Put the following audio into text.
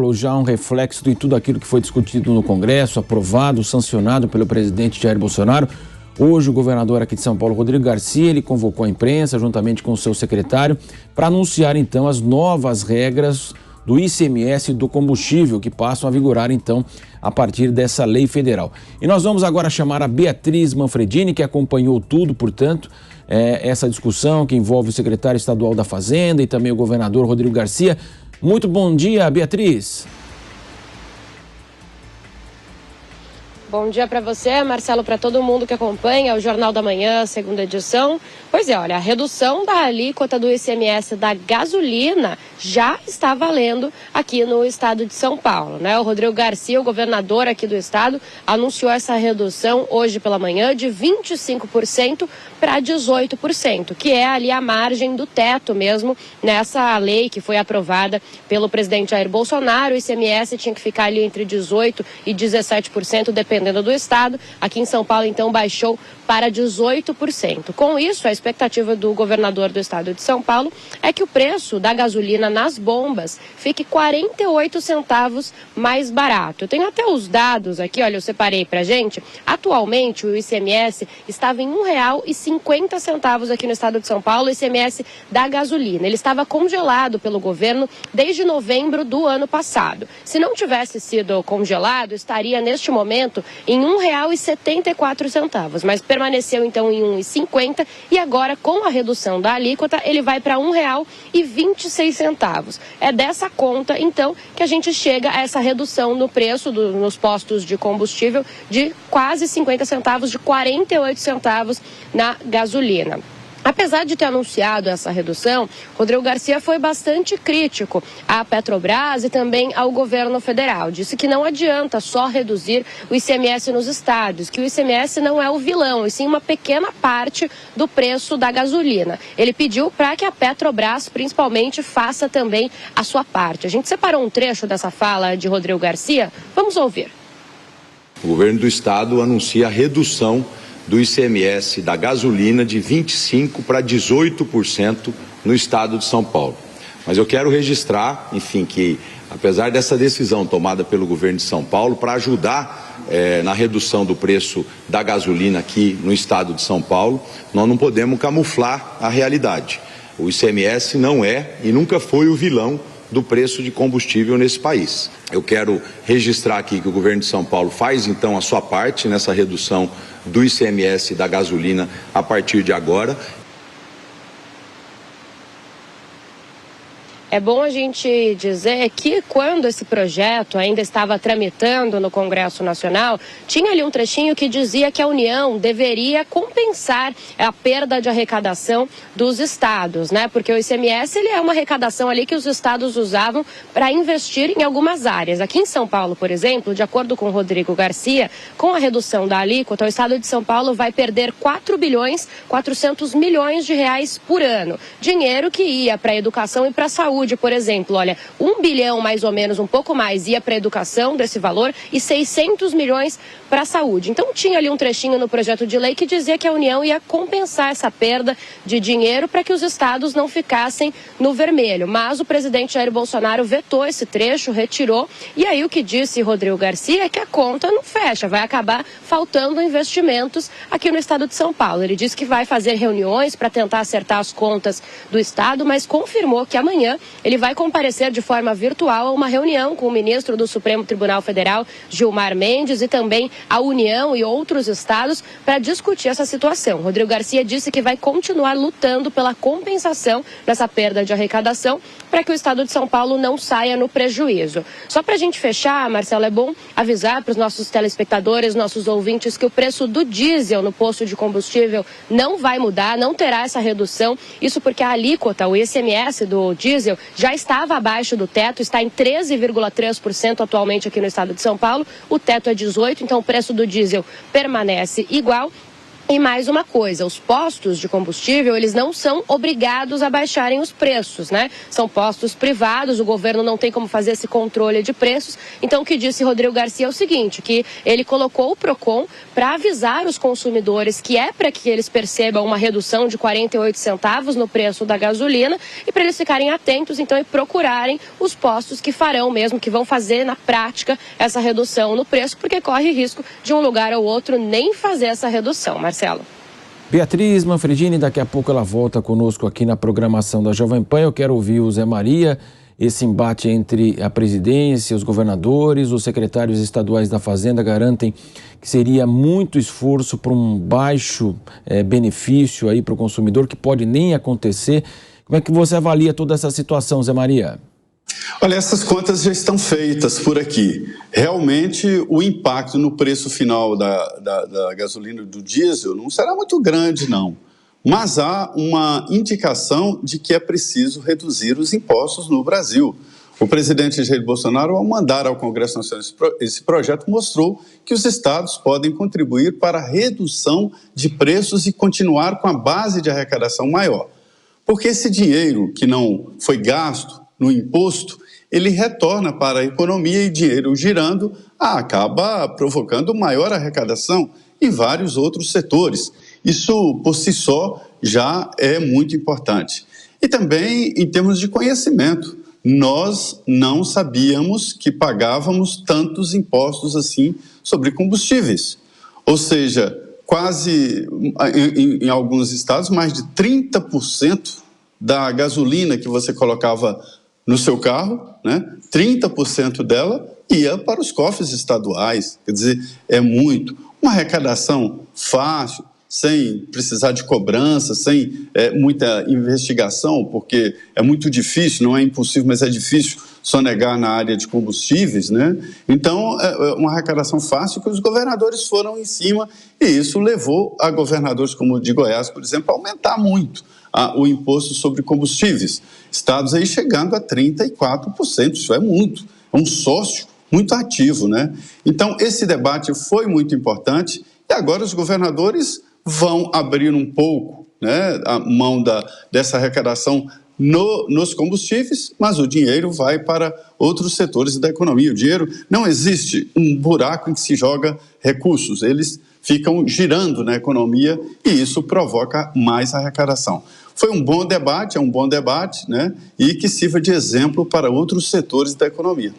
Paulo, já um reflexo de tudo aquilo que foi discutido no Congresso, aprovado, sancionado pelo presidente Jair Bolsonaro. Hoje o governador aqui de São Paulo, Rodrigo Garcia, ele convocou a imprensa juntamente com o seu secretário para anunciar então as novas regras do ICMS do combustível que passam a vigorar então a partir dessa lei federal. E nós vamos agora chamar a Beatriz Manfredini, que acompanhou tudo, portanto, essa discussão que envolve o secretário estadual da Fazenda e também o governador Rodrigo Garcia. Muito bom dia, Beatriz. Bom dia para você, Marcelo, para todo mundo que acompanha o Jornal da Manhã, segunda edição. Pois é, olha, a redução da alíquota do ICMS da gasolina já está valendo aqui no estado de São Paulo, né? O Rodrigo Garcia, o governador aqui do estado, anunciou essa redução hoje pela manhã de 25% para 18%, que é ali a margem do teto mesmo nessa lei que foi aprovada pelo presidente Jair Bolsonaro. O ICMS tinha que ficar ali entre 18% e 17%, dependendo do estado. Aqui em São Paulo, então, baixou para 18%. Com isso, a expectativa do governador do estado de São Paulo é que o preço da gasolina nas bombas fique 48 centavos mais barato. Eu tenho até os dados aqui, olha, eu separei pra gente. Atualmente, o ICMS estava em R$ 1,50 aqui no estado de São Paulo, o ICMS da gasolina. Ele estava congelado pelo governo desde novembro do ano passado. Se não tivesse sido congelado, estaria neste momento em R$ 1,74, mas permaneceu então em R$ 1,50 e agora com a redução da alíquota ele vai para R$ 1,26. É dessa conta então que a gente chega a essa redução no preço nos postos de combustível de quase 50 centavos, de 48 centavos na gasolina. Apesar de ter anunciado essa redução, Rodrigo Garcia foi bastante crítico à Petrobras e também ao governo federal. Disse que não adianta só reduzir o ICMS nos estados, que o ICMS não é o vilão, e sim uma pequena parte do preço da gasolina. Ele pediu para que a Petrobras, principalmente, faça também a sua parte. A gente separou um trecho dessa fala de Rodrigo Garcia. Vamos ouvir. O governo do estado anuncia a redução do ICMS da gasolina de 25% para 18% no estado de São Paulo. Mas eu quero registrar, enfim, que apesar dessa decisão tomada pelo governo de São Paulo para ajudar na redução do preço da gasolina aqui no estado de São Paulo, nós não podemos camuflar a realidade. O ICMS não é e nunca foi o vilão do preço de combustível nesse país. Eu quero registrar aqui que o governo de São Paulo faz então a sua parte nessa redução do ICMS da gasolina a partir de agora. É bom a gente dizer que quando esse projeto ainda estava tramitando no Congresso Nacional, tinha ali um trechinho que dizia que a União deveria compensar a perda de arrecadação dos estados, né? Porque o ICMS ele é uma arrecadação ali que os estados usavam para investir em algumas áreas. Aqui em São Paulo, por exemplo, de acordo com o Rodrigo Garcia, com a redução da alíquota, o estado de São Paulo vai perder 4,4 bilhões de reais por ano. Dinheiro que ia para a educação e para a saúde. Por exemplo, olha, 1 bilhão mais ou menos, um pouco mais, ia para a educação desse valor e 600 milhões para a saúde. Então tinha ali um trechinho no projeto de lei que dizia que a União ia compensar essa perda de dinheiro para que os estados não ficassem no vermelho. Mas o presidente Jair Bolsonaro vetou esse trecho, retirou, e aí o que disse Rodrigo Garcia é que a conta não fecha, vai acabar faltando investimentos aqui no estado de São Paulo. Ele disse que vai fazer reuniões para tentar acertar as contas do estado, mas confirmou que amanhã ele vai comparecer de forma virtual a uma reunião com o ministro do Supremo Tribunal Federal, Gilmar Mendes, e também a União e outros estados para discutir essa situação. Rodrigo Garcia disse que vai continuar lutando pela compensação dessa perda de arrecadação para que o estado de São Paulo não saia no prejuízo. Só para a gente fechar, Marcelo, é bom avisar para os nossos telespectadores, nossos ouvintes, que o preço do diesel no posto de combustível não vai mudar, não terá essa redução. Isso porque a alíquota, o ICMS do diesel, já estava abaixo do teto, está em 13,3% atualmente aqui no estado de São Paulo. O teto é 18%, então o preço do diesel permanece igual. E mais uma coisa, os postos de combustível, eles não são obrigados a baixarem os preços, né? São postos privados, o governo não tem como fazer esse controle de preços. Então, o que disse Rodrigo Garcia é o seguinte, que ele colocou o PROCON para avisar os consumidores que é para que eles percebam uma redução de 48 centavos no preço da gasolina e para eles ficarem atentos, então, e procurarem os postos que farão mesmo, que vão fazer na prática essa redução no preço, porque corre risco de um lugar ou outro nem fazer essa redução. Marcelo. Beatriz Manfredini, daqui a pouco ela volta conosco aqui na programação da Jovem Pan. Eu quero ouvir o Zé Maria, esse embate entre a presidência, os governadores, os secretários estaduais da Fazenda garantem que seria muito esforço para um baixo benefício aí para o consumidor, que pode nem acontecer. Como é que você avalia toda essa situação, Zé Maria? Olha, essas contas já estão feitas por aqui. Realmente, o impacto no preço final da gasolina e do diesel não será muito grande, não. Mas há uma indicação de que é preciso reduzir os impostos no Brasil. O presidente Jair Bolsonaro, ao mandar ao Congresso Nacional esse projeto, mostrou que os estados podem contribuir para a redução de preços e continuar com a base de arrecadação maior. Porque esse dinheiro que não foi gasto no imposto, ele retorna para a economia e dinheiro girando acaba provocando maior arrecadação em vários outros setores. Isso, por si só, já é muito importante. E também em termos de conhecimento, nós não sabíamos que pagávamos tantos impostos assim sobre combustíveis. Ou seja, quase, em alguns estados, mais de 30% da gasolina que você colocava no seu carro, né? 30% dela ia para os cofres estaduais. Quer dizer, é muito. Uma arrecadação fácil, sem precisar de cobrança, sem muita investigação, porque é muito difícil, não é impossível, mas é difícil sonegar na área de combustíveis, né? Então, é uma arrecadação fácil que os governadores foram em cima, e isso levou a governadores como o de Goiás, por exemplo, a aumentar muito o imposto sobre combustíveis. Estados aí chegando a 34%, isso é muito, é um sócio muito ativo, né? Então, esse debate foi muito importante e agora os governadores vão abrir um pouco, né, a mão dessa arrecadação nos combustíveis, mas o dinheiro vai para outros setores da economia. O dinheiro, não existe um buraco em que se joga recursos, eles ficam girando na economia e isso provoca mais arrecadação. Foi um bom debate, é um bom debate, né, e que sirva de exemplo para outros setores da economia.